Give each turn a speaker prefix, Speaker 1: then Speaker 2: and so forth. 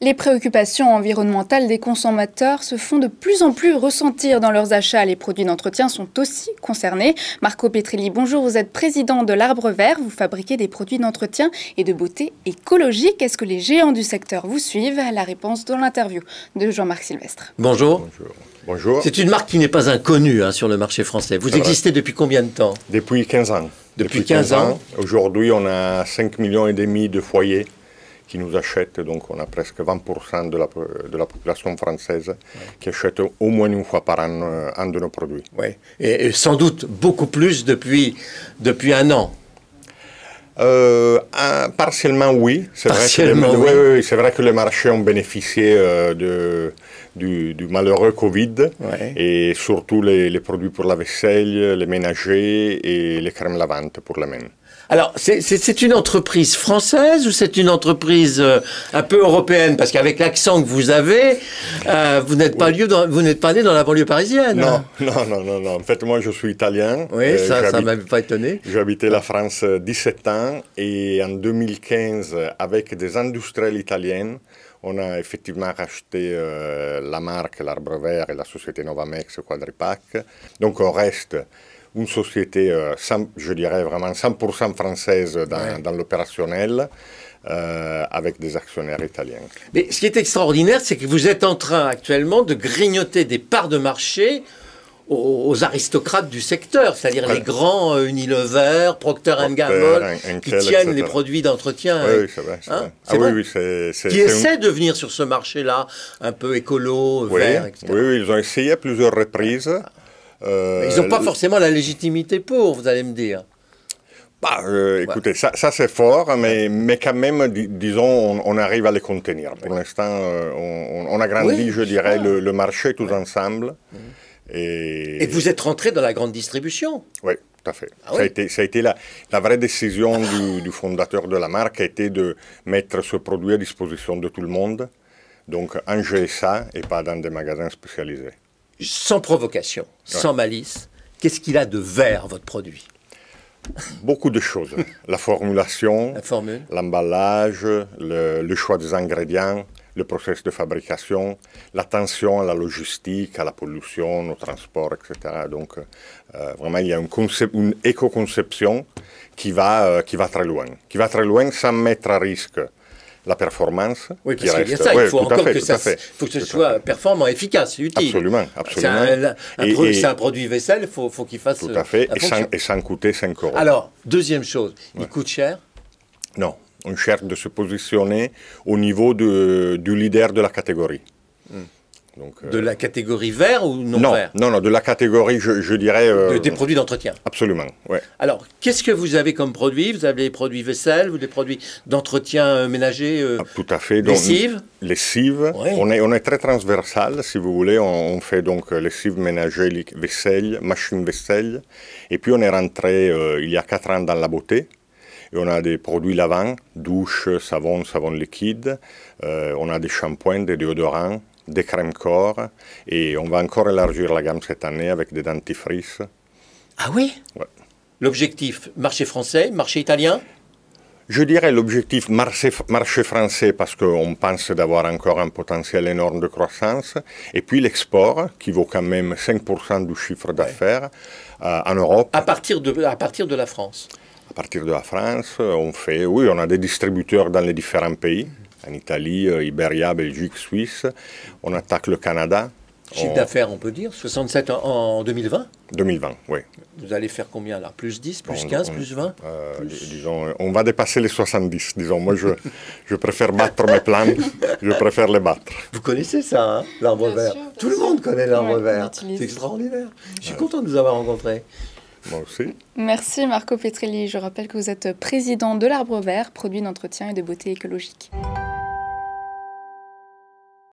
Speaker 1: Les préoccupations environnementales des consommateurs se font de plus en plus ressentir dans leurs achats. Les produits d'entretien sont aussi concernés. Marco Petrilli, bonjour, vous êtes président de l'Arbre Vert. Vous fabriquez des produits d'entretien et de beauté écologique. Est-ce que les géants du secteur vous suivent? La réponse dans l'interview de Jean-Marc Sylvestre.
Speaker 2: Bonjour.
Speaker 3: Bonjour. Bonjour.
Speaker 2: C'est une marque qui n'est pas inconnue sur le marché français. Vous existez depuis combien de temps?
Speaker 3: Depuis 15 ans.
Speaker 2: Depuis 15 ans.
Speaker 3: Aujourd'hui, on a 5,5 millions de foyers qui nous achètent. Donc, on a presque 20% de la population française qui achète au moins une fois par an un de nos produits.
Speaker 2: Oui. Et sans doute beaucoup plus depuis un an.
Speaker 3: Partiellement, oui. C'est vrai que les marchés ont bénéficié du malheureux Covid et surtout les produits pour la vaisselle, les ménagers et les crèmes lavantes pour les mains.
Speaker 2: Alors, c'est une entreprise française ou c'est une entreprise un peu européenne? Parce qu'avec l'accent que vous avez, vous n'êtes pas né dans la banlieue parisienne.
Speaker 3: Non, non. En fait, moi, je suis italien.
Speaker 2: Oui, ça ne m'avait pas étonné.
Speaker 3: J'ai habité la France 17 ans et en 2015, avec des industriels italiennes, on a effectivement racheté la marque L'Arbre Vert et la société Novamex Quadripac. Donc, on reste une société, je dirais vraiment 100% française dans l'opérationnel, avec des actionnaires italiens.
Speaker 2: Mais ce qui est extraordinaire, c'est que vous êtes en train actuellement de grignoter des parts de marché aux aristocrates du secteur, c'est-à-dire les grands Unilever, Procter & Gamble, qui tiennent les produits d'entretien.
Speaker 3: Oui, c'est vrai.
Speaker 2: Qui essaient de venir sur ce marché-là, un peu écolo, vert, etc.
Speaker 3: Oui, ils ont essayé à plusieurs reprises.
Speaker 2: Ils n'ont pas forcément la légitimité pour, vous allez me dire.
Speaker 3: Écoutez, ça c'est fort, mais quand même, disons, on arrive à les contenir. Pour l'instant, on a grandi, je dirais, le marché tous ensemble.
Speaker 2: Et vous êtes rentré dans la grande distribution?
Speaker 3: Oui, tout à fait. Ça a été la vraie décision du fondateur de la marque, a été de mettre ce produit à disposition de tout le monde, donc en GSA et pas dans des magasins spécialisés.
Speaker 2: Sans provocation, sans malice, qu'est-ce qu'il a de vert, votre produit?
Speaker 3: Beaucoup de choses. La formulation, l'emballage, le choix des ingrédients, le processus de fabrication, l'attention à la logistique, à la pollution, au transport, etc. Donc, vraiment, il y a une éco-conception qui va très loin. Qui va très loin sans mettre à risque la performance.
Speaker 2: Oui, parce qu'il y a ça, il faut encore que ce soit performant, efficace, utile.
Speaker 3: Absolument.
Speaker 2: C'est un produit vaisselle, il faut qu'il fasse.
Speaker 3: Tout à fait, et sans coûter 5 €.
Speaker 2: Alors, deuxième chose, il coûte cher?
Speaker 3: Non, on cherche de se positionner au niveau du leader de la catégorie. Donc,
Speaker 2: de la catégorie vert ou non vert?
Speaker 3: Non, de la catégorie, je dirais...
Speaker 2: des produits d'entretien?
Speaker 3: Absolument, oui.
Speaker 2: Alors, qu'est-ce que vous avez comme produits? Vous avez des produits vaisselle, ou des produits d'entretien ménager?
Speaker 3: Tout à fait.
Speaker 2: Lessive?
Speaker 3: Lessive. Oui. On est très transversal, si vous voulez. On fait donc lessive, ménager, vaisselle, machine vaisselle. Et puis, on est rentré il y a 4 ans dans la beauté. Et on a des produits lavants, douche, savon liquide. On a des shampoings, des déodorants, des crèmes corps, et on va encore élargir la gamme cette année avec des dentifrices.
Speaker 2: Ah oui?
Speaker 3: Ouais.
Speaker 2: L'objectif, marché français, marché italien?
Speaker 3: Je dirais l'objectif marché français parce qu'on pense d'avoir encore un potentiel énorme de croissance, et puis l'export qui vaut quand même 5% du chiffre d'affaires en Europe.
Speaker 2: À partir de la France?
Speaker 3: À partir de la France, on a des distributeurs dans les différents pays. En Italie, Iberia, Belgique, Suisse. On attaque le Canada.
Speaker 2: Chiffre d'affaires, on peut dire, 67 en 2020?
Speaker 3: 2020, oui.
Speaker 2: Vous allez faire combien là? Plus 10, plus 15, plus 20?
Speaker 3: Disons, on va dépasser les 70, disons. Moi, je préfère battre mes plans, je préfère les battre.
Speaker 2: Vous connaissez ça, l'arbre vert? Tout le monde connaît l'arbre vert. C'est extraordinaire. Je suis content de vous avoir rencontré.
Speaker 3: Moi aussi.
Speaker 1: Merci Marco Petrilli. Je rappelle que vous êtes président de l'Arbre Vert, produit d'entretien et de beauté écologique.